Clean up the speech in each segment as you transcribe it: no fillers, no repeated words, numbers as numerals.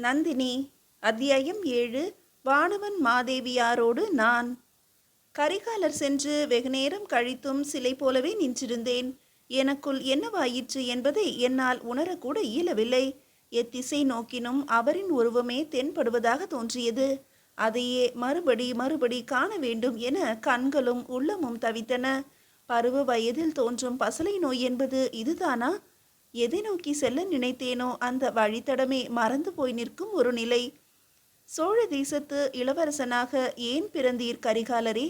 நந்தினி. அத்தியாயம் 7. வானவன் மாதேவியாரோடு நான். கரிகாலர் சென்று வெகுநேரம் கழித்தும் சிலை போலவே நின்றிருந்தேன். எனக்குள் என்னவாயிற்று என்பதை என்னால் உணரக்கூட இயலவில்லை. எத்திசை நோக்கினும் அவரின் உருவமே தென்படுவதாக தோன்றியது. அதையே மறுபடி காண வேண்டும் என கண்களும் உள்ளமும் தவித்தன. பருவ வயதில் தோன்றும் பசலை நோய் என்பது இதுதானா? எதை நோக்கி செல்ல நினைத்தேனோ அந்த வழித்தடமே மறந்து போய் நிற்கும் ஒரு நிலை. சோழ தேசத்து இளவரசனாக ஏன் பிறந்தீர் கரிகாலரே?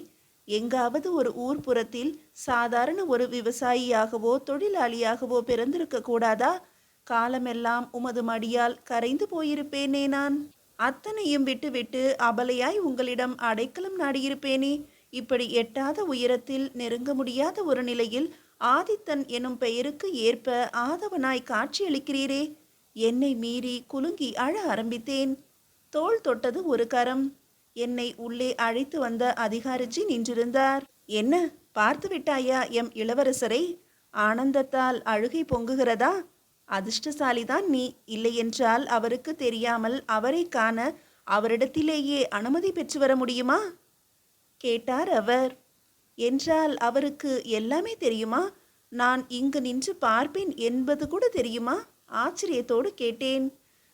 எங்காவது ஒரு ஊர்ப்புறத்தில் சாதாரண ஒரு விவசாயியாகவோ தொழிலாளியாகவோ பிறந்திருக்க கூடாதா? காலமெல்லாம் உமது மடியால் கரைந்து போயிருப்பேனே நான். அத்தனையும் விட்டுவிட்டு அபலையாய் உங்களிடம் அடைக்கலம் நாடியிருப்பேனே. இப்படி எட்டாத உயரத்தில் நெருங்க முடியாத ஒரு நிலையில் ஆதித்தன் எனும் பெயருக்கு ஏற்ப ஆதவனாய் காட்சியளிக்கிறீரே. என்னை மீறி குலுங்கி அழ ஆரம்பித்தேன். தோள் தொட்டது ஒரு கரம். என்னை உள்ளே அழைத்து வந்த அதிகாரிஜி நின்றிருந்தார். என்ன, பார்த்து விட்டாயா எம் இளவரசரை? ஆனந்தத்தால் அழுகை பொங்குகிறதா? அதிர்ஷ்டசாலிதான் நீ. இல்லையென்றால் அவருக்கு தெரியாமல் அவரை காண அவரிடத்திலேயே அனுமதி பெற்று வர முடியுமா? கேட்டார் அவர். என்றால் அவருக்கு எல்லாமே தெரியுமா? நான் இங்கு நின்று பார்ப்பேன் என்பது கூட தெரியுமா? ஆச்சரியத்தோடு கேட்டேன்.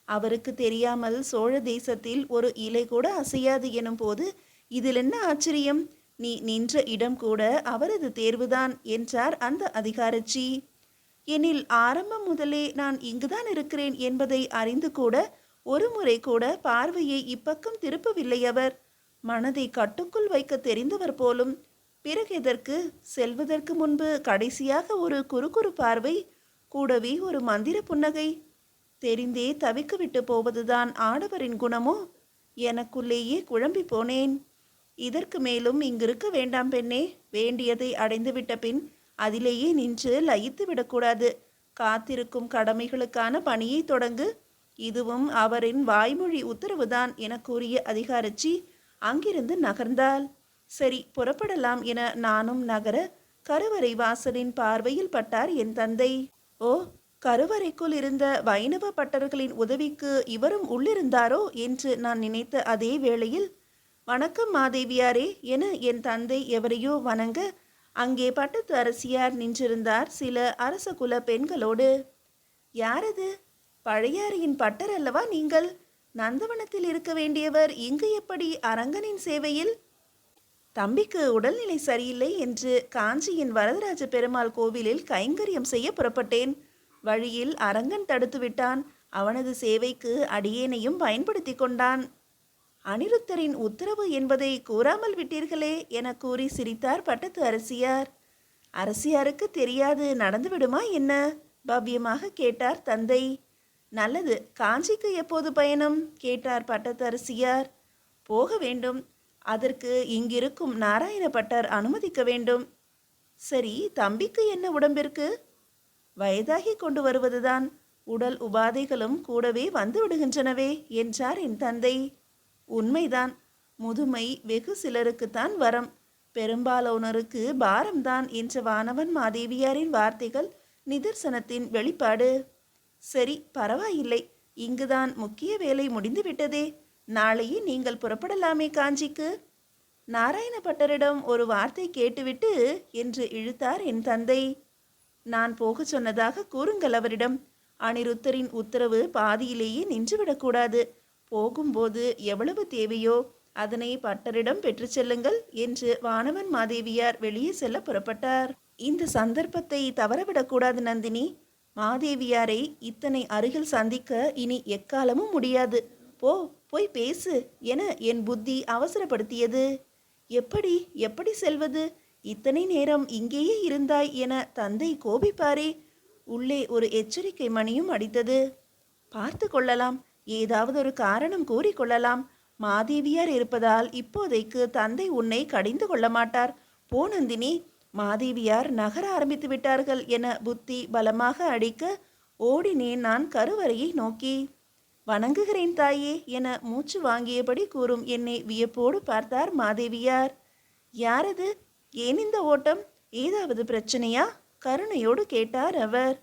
அவருக்கு தெரியாமல் சோழ தேசத்தில் ஒரு இலை கூட அசையாது எனும் போது இதில் என்ன ஆச்சரியம்? நீ நின்ற இடம் கூட அவரது தேர்வுதான் என்றார் அந்த அதிகாரச்சி. எனில் ஆரம்பம் முதலே நான் இங்குதான் இருக்கிறேன் என்பதை அறிந்து கூட ஒரு முறை கூட பார்வையை இப்பக்கம் திருப்பவில்லை அவர். மனதை கட்டுக்குள் வைக்க தெரிந்தவர் போலும். பிறகு எதற்கு? செல்வதற்கு முன்பு கடைசியாக ஒரு குறுகுறு பார்வை, கூடவே ஒரு மந்திர புன்னகை. தெரிந்தே தவிக்க விட்டு போவதுதான் ஆடவரின் குணமோ? எனக்குள்ளேயே குழம்பி போனேன். இதற்கு மேலும் இங்கிருக்க வேண்டாம் பெண்ணே. வேண்டியதை அடைந்துவிட்ட பின் அதிலேயே நின்று லயித்து விடக்கூடாது. காத்திருக்கும் கடமைகளுக்கான பணியை தொடங்கு. இதுவும் அவரின் வாய்மொழி உத்தரவுதான் என கூறிய அதிகாரச்சி அங்கிருந்து நகர்ந்தாள். சரி, புறப்படலாம் என நானும் நகர கருவறை வாசலின் பார்வையில் பட்டார் என் தந்தை. ஓ, கருவறைக்குள் இருந்த வைணவ பட்டர்களின் உதவிக்கு இவரும் உள்ளிருந்தாரோ என்று நான் நினைத்த அதே வேளையில், வணக்கம் மாதேவியாரே என என் தந்தை எவரையோ வணங்க அங்கே பட்டத்து அரசியார் நின்றிருந்தார் சில அரச குல பெண்களோடு. யாரது? பழையாறையின் பட்டர் அல்லவா நீங்கள்? நந்தவனத்தில் இருக்க வேண்டியவர் இங்கு எப்படி அரங்கனின் சேவையில்? தம்பிக்கு உடல்நிலை சரியில்லை என்று காஞ்சியின் வரதராஜ பெருமாள் கோவிலில் கைங்கரியம் செய்ய புறப்பட்டேன். வழியில் அரங்கன் தடுத்து விட்டான். அவனது சேவைக்கு அடியேனையும் பயன்படுத்தி கொண்டான். அனிருத்தரின் உத்தரவு என்பதை கூறாமல் விட்டீர்களே என கூறி சிரித்தார் பட்டத்து அரசியார். அரசியாருக்கு தெரியாது நடந்துவிடுமா என்ன? பவ்யமாக கேட்டார் தந்தை. நல்லது, காஞ்சிக்கு எப்போது பயணம் கேட்டார் பட்டத்து அரசியார். போக வேண்டும். அதற்கு இங்கிருக்கும் நாராயண பட்டர் அனுமதிக்க வேண்டும். சரி, தம்பிக்கு என்ன உடம்பிற்கு? வயதாகி கொண்டு வருவதுதான். உடல் உபாதைகளும் கூடவே வந்து விடுகின்றனவே என்றார் என் தந்தை. உண்மைதான். முதுமை வெகு சிலருக்குத்தான் வரம், பெரும்பாலானோருக்கு பாரம்தான் என்ற வானவன் மாதேவியாரின் வார்த்தைகள் நிதர்சனத்தின் வெளிப்பாடு. சரி, பரவாயில்லை. இங்குதான் முக்கிய வேலை முடிந்துவிட்டதே. நாளையே நீங்கள் புறப்படலாமே காஞ்சிக்கு. நாராயண பட்டரிடம் ஒரு வார்த்தை கேட்டுவிட்டு என்று இழுத்தார் என் தந்தை. நான் போக சொன்னதாக கூறுங்கள் அவரிடம். அனிருத்தரின் உத்தரவு பாதியிலேயே நின்றுவிடக்கூடாது. போகும்போது எவ்வளவு தேவையோ அதனை பட்டரிடம் பெற்று செல்லுங்கள் என்று வானவன் மாதேவியார் வெளியே செல்ல புறப்பட்டார். இந்த சந்தர்ப்பத்தை தவறவிடக்கூடாது நந்தினி. மாதேவியாரை இத்தனை அருகில் சந்திக்க இனி எக்காலமும் முடியாது. போய் பேசு என என் புத்தி அவசரப்படுத்தியது. எப்படி செல்வது? இத்தனை நேரம் இங்கேயே இருந்தாய் என தந்தை கோபிப்பாரே. உள்ளே ஒரு எச்சரிக்கை மணியும் அடித்தது. பார்த்து கொள்ளலாம். ஏதாவது ஒரு காரணம் கூறிக்கொள்ளலாம். மாதேவியார் இருப்பதால் இப்போதைக்கு தந்தை உன்னை கடிந்து கொள்ள மாட்டார். போ நந்தினி. மாதேவியார் நகர ஆரம்பித்து விட்டார்கள் என புத்தி பலமாக அடிக்க ஓடினேன் நான் கருவறையை நோக்கி. வணங்குகிறேன் தாயே என மூச்சு வாங்கியபடி கூறும் என்னை வியப்போடு பார்த்தார் மாதேவியார். யாரது? ஏன் இந்த ஓட்டம்? ஏதாவது பிரச்சனையா? கருணையோடு கேட்டார் அவர்.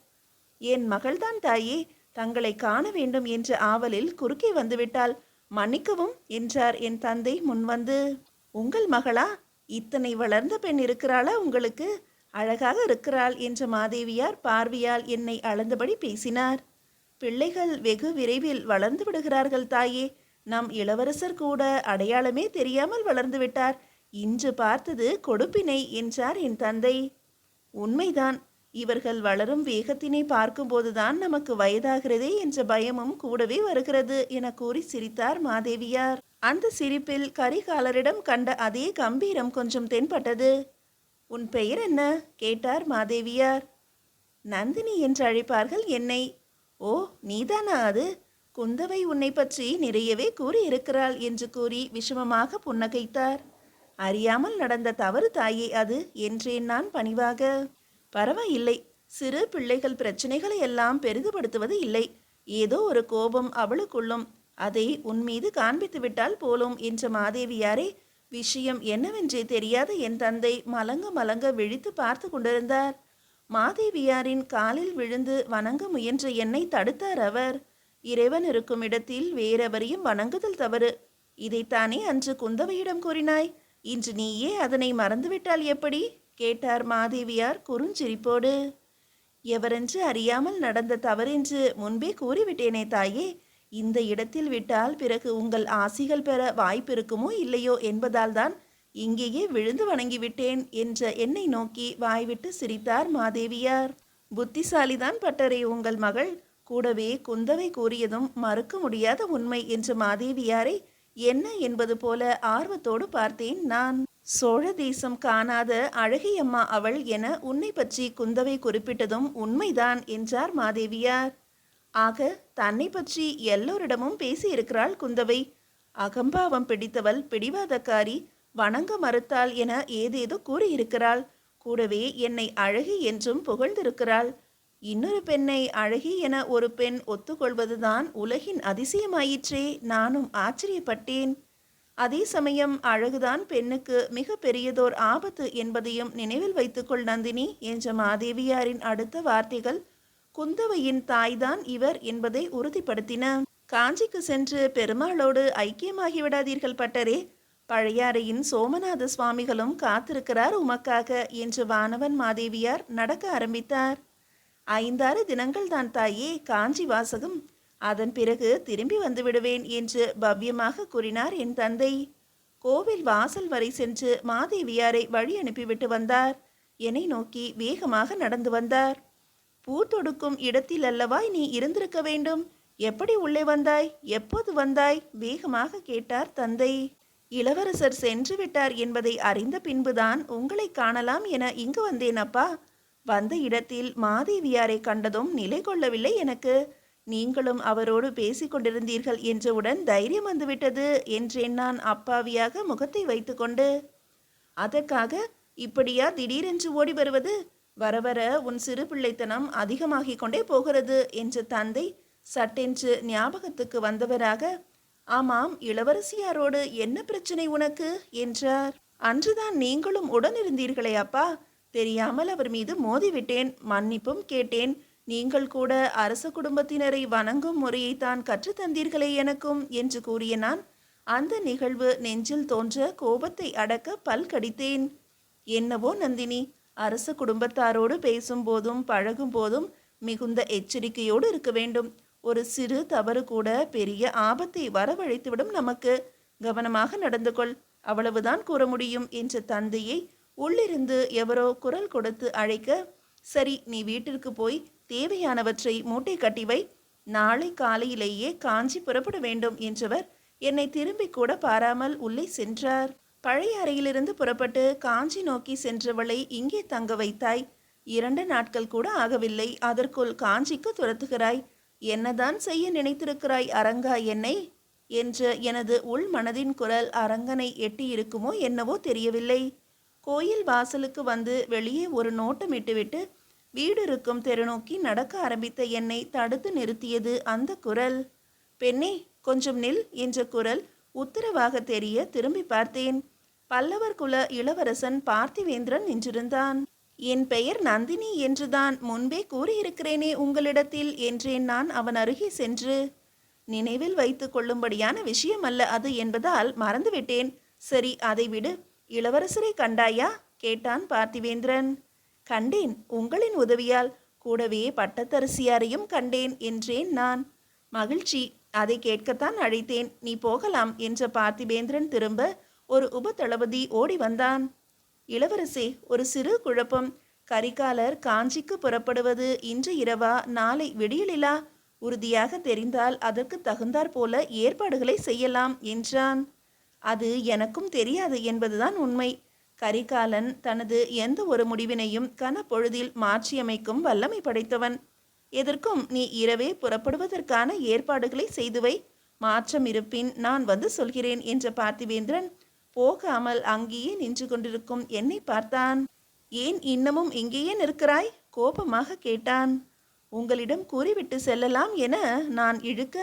என் மகள்தான் தாயே. தங்களை காண வேண்டும் என்ற ஆவலில் குறுக்கே வந்துவிட்டாள். மன்னிக்கவும் என்றார் என் தந்தை முன்வந்து. உங்கள் மகளா? இத்தனை வளர்ந்த பெண் இருக்கிறாளா உங்களுக்கு? அழகாக இருக்கிறாள் என்ற மாதேவியார் பார்வையால் என்னை அளந்தபடி பேசினார். பிள்ளைகள் வெகு விரைவில் வளர்ந்து விடுகிறார்கள் தாயே. நம் இளவரசர் கூட அடையாளமே தெரியாமல் வளர்ந்து விட்டார். இன்று பார்த்தது கொடுப்பினை என்றார் என் தந்தை. உண்மைதான். இவர்கள் வளரும் வேகத்தினை பார்க்கும்போதுதான் நமக்கு வயதாகிறதே என்ற பயமும் கூடவே வருகிறது என கூறி சிரித்தார் மாதேவியார். அந்த சிரிப்பில் கரிகாலரிடம் கண்ட அதே கம்பீரம் கொஞ்சம் தென்பட்டது. உன் பெயர் என்ன கேட்டார் மாதேவியார். நந்தினி என்று அழைப்பார்கள் என்னை. ஓ, நீதானா அது? குந்தவை உன்னை பற்றி நிறையவே கூறியிருக்கிறாள் என்று கூறி விஷமமாக புன்னகைத்தார். அறியாமல் நடந்த தவறு தாயே அது என்றேன் நான் பணிவாக. பரவாயில்லை. சிறு பிள்ளைகள் பிரச்சனைகளை எல்லாம் பெரிதுபடுத்துவது இல்லை. ஏதோ ஒரு கோபம் அவளுக்குள்ளும். அதை உன்மீது காண்பித்து விட்டால் போலும் என்ற மாதேவியாரே. விஷயம் என்னவென்றே தெரியாத என் தந்தை மலங்க மலங்க விழித்து பார்த்து கொண்டிருந்தார். மாதேவியாரின் காலில் விழுந்து வணங்க முயன்ற என்னை தடுத்தார் அவர். இறைவன் இருக்கும் இடத்தில் வேறெவரையும் வணங்குதல் தவறு. இதைத்தானே அன்று குந்தவையிடம் கூறினாய். இன்று நீயே அதனை மறந்துவிட்டால் எப்படி கேட்டார் மாதேவியார் குறுஞ்சிரிப்போடு. எவரென்று அறியாமல் நடந்த தவறென்று முன்பே கூறிவிட்டேனே தாயே. இந்த இடத்தில் விட்டால் பிறகு உங்கள் ஆசிகள் பெற வாய்ப்பிருக்குமோ இல்லையோ என்பதால் தான் இங்கேயே விழுந்து வணங்கிவிட்டேன் என்ற என்னை நோக்கி வாய்விட்டு சிரித்தார் மாதேவியார். புத்திசாலிதான் பட்டரே உங்கள் மகள். கூடவே குந்தவை கூறியதும் மறுக்க முடியாத உண்மை என்ற மாதேவியாரை என்ன என்பது போல ஆர்வத்தோடு பார்த்தேன் நான். சோழ தேசம் காணாத அழகியம்மா அவள் என உன்னை பற்றி குந்தவை குறிப்பிட்டதும் உண்மைதான் என்றார் மாதேவியார். ஆக தன்னை பற்றி எல்லோரிடமும் பேசியிருக்கிறாள் குந்தவை. அகம்பாவம் பிடித்தவள், பிடிவாதக்காரி, வணங்க மறுத்தாள் என ஏதேதோ கூறியிருக்கிறாள். கூடவே என்னை அழகி என்றும் புகழ்ந்திருக்கிறாள். இன்னொரு பெண்ணை அழகி என ஒரு பெண் ஒத்துக்கொள்வதுதான் உலகின் அதிசயமாயிற்றே. நானும் ஆச்சரியப்பட்டேன். அதே சமயம் அழகுதான் பெண்ணுக்கு மிக பெரியதோர் ஆபத்து என்பதையும் நினைவில் வைத்துக்கொள் நந்தினி என்ற மாதேவியாரின் அடுத்த வார்த்தைகள் குந்தவையின் தாய்தான் இவர் என்பதை உறுதிப்படுத்தின. காஞ்சிக்கு சென்று பெருமாளோடு ஐக்கியமாகிவிடாதீர்கள் பட்டரே. பழையாறையின் சோமநாத சுவாமிகளும் காத்திருக்கிறார் உமக்காக என்று வானவன் மாதேவியார் நடக்க ஆரம்பித்தார். 5-6 தினங்கள் தான் தாயே காஞ்சி வாசகம். அதன் பிறகு திரும்பி வந்து விடுவேன் என்று பவ்யமாக கூறினார் என் தந்தை. கோவில் வாசல் வரை சென்று மாதேவியாரை வழி அனுப்பிவிட்டு வந்தார். என்னை நோக்கி வேகமாக நடந்து வந்தார். பூ தொடுக்கும் இடத்தில் அல்லவா நீ இருந்திருக்க வேண்டும். எப்படி உள்ளே வந்தாய்? எப்போது வந்தாய்? வேகமாக கேட்டார் தந்தை. இளவரசர் சென்று விட்டார் என்பதை அறிந்த பின்புதான் உங்களை காணலாம் என இங்கு வந்தேன் அப்பா. வந்த இடத்தில் மாதேவியாரை கண்டதும் நிலை கொள்ளவில்லை எனக்கு. நீங்களும் அவரோடு பேசிக்கொண்டிருந்தீர்கள் என்றவுடன் தைரியம் வந்துவிட்டது என்றேன் நான் அப்பாவியாக முகத்தை வைத்துக்கொண்டு. அதற்காக இப்படியா திடீரென்று ஓடி வருவது? வர வர உன் சிறு பிள்ளைத்தனம் அதிகமாகிக் கொண்டே போகிறது என்ற தந்தை சட்டென்று ஞாபகத்துக்கு வந்தவராக, ஆமாம், இளவரசியாரோடு என்ன பிரச்சனை உனக்கு என்றார். அன்றுதான் நீங்களும் உடனிருந்தீர்களே அப்பா. தெரியாமல் அவர் மீது மோதிவிட்டேன். மன்னிப்பும் கேட்டேன். நீங்கள் கூட அரச குடும்பத்தினரை வணங்கும் முறையைத்தான் கற்றுத்தந்தீர்களே எனக்கும் என்று கூறிய நான் அந்த நிகழ்வு நெஞ்சில் தோன்ற கோபத்தை அடக்க பல் கடித்தேன். என்னவோ நந்தினி, அரச குடும்பத்தாரோடு பேசும்போதும் பழகும் போதும் மிகுந்த எச்சரிக்கையோடு இருக்க வேண்டும். ஒரு சிறு தவறு கூட பெரிய ஆபத்தை வரவழைத்துவிடும் நமக்கு. கவனமாக நடந்து கொள், அவ்வளவுதான் கூற முடியும் என்ற தந்தையை உள்ளிருந்து எவரோ குரல் கொடுத்து அழைக்க, சரி, நீ வீட்டிற்கு போய் தேவையானவற்றை மூட்டை கட்டி வை. நாளை காலையிலேயே காஞ்சி புறப்பட வேண்டும் என்றவர் என்னை திரும்பி கூட பாராமல் உள்ளே சென்றார். பழைய அறையிலிருந்து புறப்பட்டு காஞ்சி நோக்கி சென்றவளை இங்கே தங்க வைத்தாய். 2 நாட்கள் கூட ஆகவில்லை, அதற்குள் காஞ்சிக்கு துரத்துகிறாய். என்னதான் செய்ய நினைத்திருக்கிறாய் அரங்கா என்னை என்ற எனது உள் மனதின் குரல் அரங்கனை எட்டி இருக்குமோ என்னவோ தெரியவில்லை. கோயில் வாசலுக்கு வந்து வெளியே ஒரு நோட்டமிட்டுவிட்டு வீடு இருக்கும் தெரு நோக்கி நடக்க ஆரம்பித்த என்னை தடுத்து நிறுத்தியது அந்த குரல். பெண்ணே, கொஞ்சம் நில் என்ற குரல் உத்தரவாக தெரிய திரும்பி பார்த்தேன். பல்லவர் குல இளவரசன் பார்த்திவேந்திரன் நின்றிருந்தான். என் பெயர் நந்தினி என்றுதான் முன்பே கூறியிருக்கிறேனே உங்களிடத்தில் என்றேன் நான் அவன் அருகே சென்று. நினைவில் வைத்து கொள்ளும்படியான விஷயம் அல்ல அது என்பதால் மறந்துவிட்டேன். சரி, அதை விடு. இளவரசரை கண்டாயா கேட்டான் பார்த்திவேந்திரன். கண்டேன், உங்களின் உதவியால். கூடவே பட்டத்தரசியாரையும் கண்டேன் என்றேன் நான். மகிழ்ச்சி, அதை கேட்கத்தான் அழைத்தேன். நீ போகலாம் என்ற பார்த்திபேந்திரன் திரும்ப ஒரு உபதளபதி ஓடி வந்தான். இளவரசே, ஒரு சிறு குழப்பம். கரிகாலர் காஞ்சிக்கு புறப்படுவது இன்று இரவா நாளை விடியலிலா? உறுதியாக தெரிந்தால் அதற்கு தகுந்தாற் போல ஏற்பாடுகளை செய்யலாம் என்றான். அது எனக்கும் தெரியாது என்பதுதான் உண்மை. கரிகாலன் தனது எந்த ஒரு முடிவினையும் கனப்பொழுதில் மாற்றியமைக்கும் வல்லமை படைத்தவன். எதற்கும் நீ இரவே புறப்படுவதற்கான ஏற்பாடுகளை செய்துவை. மாற்றம் இருப்பின் நான் வந்து சொல்கிறேன் என்ற பார்த்திவேந்திரன் போகாமல் அங்கேயே நின்று கொண்டிருக்கும் என்னை பார்த்தான். ஏன் இன்னமும் இங்கேயே நிற்கிறாய்? கோபமாக கேட்டான். உங்களிடம் கூறிவிட்டு செல்லலாம் என நான் இழுக்க,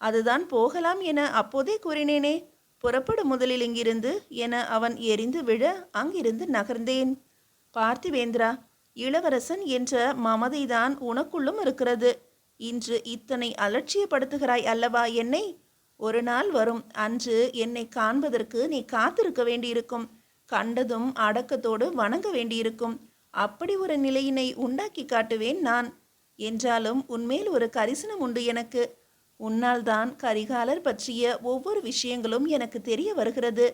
அதுதான் போகலாம் என அப்போதே கூறினேனே. புறப்படு முதலில் இங்கிருந்து என அவன் எரிந்து விழ அங்கிருந்து நகர்ந்தேன். பார்த்திவேந்திரா, இளவரசன் என்ற மமதைதான் உனக்குள்ளும் இருக்கிறது. இன்று இத்தனை அலட்சியப்படுத்துகிறாய் அல்லவா என்னை? ஒரு நாள் வரும், அன்று என்னை காண்பதற்கு நீ காத்திருக்க வேண்டியிருக்கும். கண்டதும் அடக்கத்தோடு வணங்க வேண்டியிருக்கும். அப்படி ஒரு நிலையினை உண்டாக்கி காட்டுவேன் நான். என்றாலும் உன்மேல் ஒரு கரிசனம் உண்டு எனக்கு. உன்னால் தான் கரிகாலர் பற்றிய ஒவ்வொரு விஷயங்களும் எனக்கு தெரிய வருகிறது.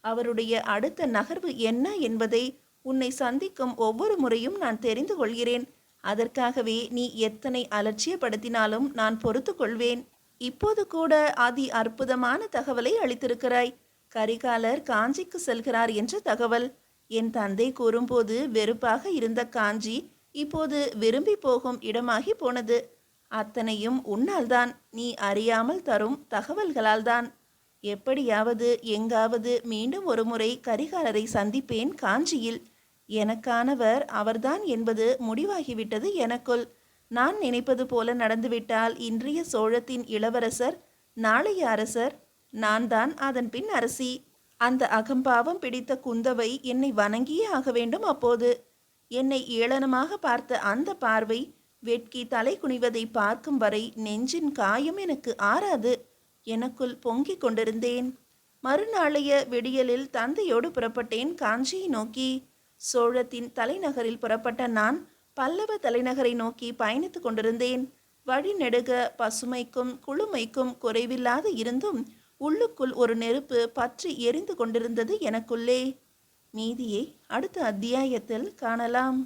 அவருடைய அடுத்த நகர்வு என்ன என்பதை உன்னை சந்திக்கும் ஒவ்வொரு முறையும் நான் தெரிந்து கொள்கிறேன். அதற்காகவே நீ எத்தனை அலட்சியப்படுத்தினாலும் நான் பொறுத்து கொள்வேன். இப்போது கூட அதி அற்புதமான தகவலை அளித்திருக்கிறாய். கரிகாலர் காஞ்சிக்கு செல்கிறார் என்ற தகவல். என் தந்தை கூறும்போது வெறுப்பாக இருந்த காஞ்சி இப்போது விரும்பி போகும் இடமாகி போனது. அத்தனையும் உன்னால்தான், நீ அறியாமல் தரும் தகவல்களால்தான். எப்படியாவது எங்காவது மீண்டும் ஒரு முறை கரிகாலரை சந்திப்பேன் காஞ்சியில். எனக்கானவர் அவர்தான் என்பது முடிவாகிவிட்டது எனக்குள். நான் நினைப்பது போல நடந்துவிட்டால் இன்றைய சோழத்தின் இளவரசர் நாளைய அரசர், நான் தான் அதன் பின் அரசி. அந்த அகம்பாவம் பிடித்த குந்தவை என்னை வணங்கியே ஆக வேண்டும். அப்போது என்னை ஏளனமாக பார்த்த அந்த பார்வை, வெட்கி தலை குனிவதை பார்க்கும் வரை நெஞ்சின் காயம் எனக்கு ஆறாது. எனக்குள் பொங்கிக் கொண்டிருந்தேன். மறுநாளைய விடியலில் தந்தையோடு புறப்பட்டேன் காஞ்சியை நோக்கி. சோழத்தின் தலைநகரில் புறப்பட்ட நான் பல்லவ தலைநகரை நோக்கி பயணித்து கொண்டிருந்தேன். வழி நெடுக பசுமைக்கும் குளுமைக்கும் குறைவில்லாது இருந்தும் உள்ளுக்குள் ஒரு நெருப்பு பற்றி எரிந்து கொண்டிருந்தது எனக்குள்ளே. மீதியை அடுத்த அத்தியாயத்தில் காணலாம்.